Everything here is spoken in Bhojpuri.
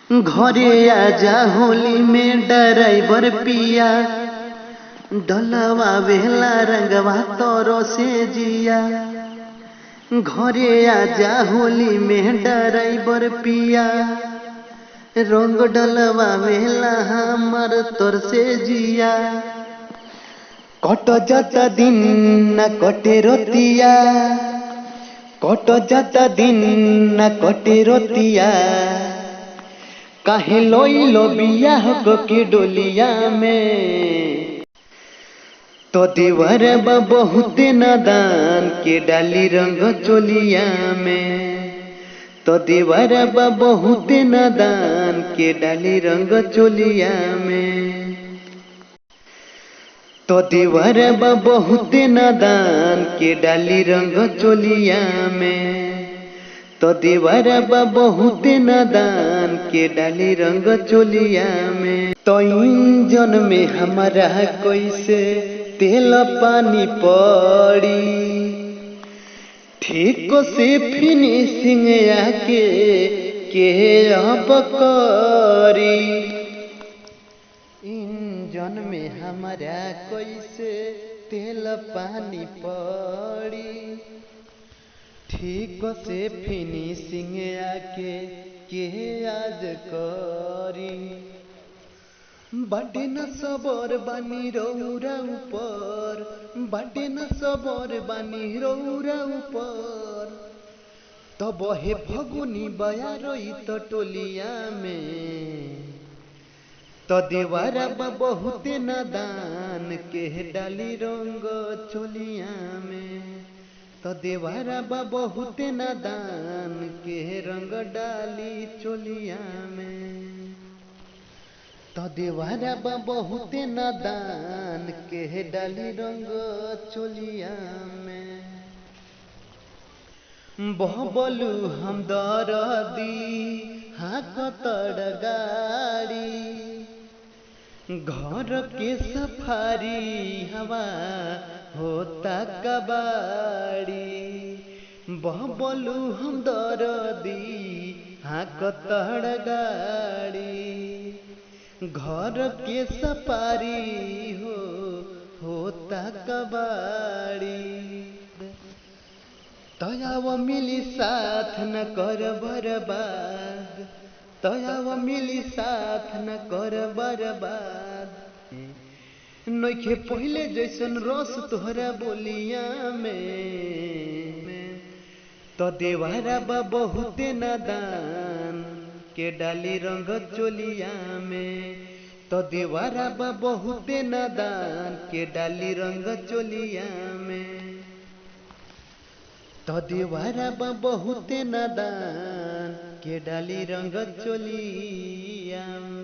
घरे आजा होली में ड्राइवर पिया, डलवा वेला रंगवा तोरो से जिया। घरे आजा होली में ड्राइवर पिया, रंग डलवा वेला हमर तोर से जिया। कट जाता दिन न कटे रोतिया, कट जाता दिन न कटे रोतिया। काहे लोइलो बियाह के डोलिया में, तो दीवार बा बहुत नादान के डाली रंग चोलिया में। तो दीवार बा बहुत नादान के डाली रंग चोलिया में। तो दीवार बा बहुत नादान के डाली रंग चोलिया में। तो दीवार बा बहुत नादान के डाली रंग चोलिया में। तो इंजन में हमारा कैसे तेल पानी पड़ी, ठीक से फिनिशिंग आके के अब करी। इंजन में हमारा कैसे तेल पानी पड़ी, ठीक से फिनिशिंग आके के आज करी। बाटे न सबर बानी रौरा ऊपर, बाटे न सबर बानी रौरा ऊपर। तब हे फगुनी बया रोई तो टोलिया में। तो दीवारा बा बहुत नादान के डाली रंग चोलिया में। तो दीवारा बा बहुत नादान के रंग डाली चोलिया में। तो दीवारा बा बहुत नादान के डाली रंग चोलिया में। बहबलू हम दरदी हाँ कतड़ गाड़ी, घर के सफारी हवा होता कबाड़ी। बहबलू हम दरदी हाँ कतड़ गाड़ी, घर के सफारी होता कबाड़ी। तयाव मिली साथ न कर बर्बाद, तयाव मिली साथ न कर बर्बाद। नइखे पहिले जैसन रस तोहरा बोलिया में। तो दीवारा बा बहुत नादान के डाली रंग चोलिया में। तो दीवारा बा बहुत नादान के डाली रंग चोलिया में। तो दीवारा बा बहुत नादान के डाली रंग चोलिया में।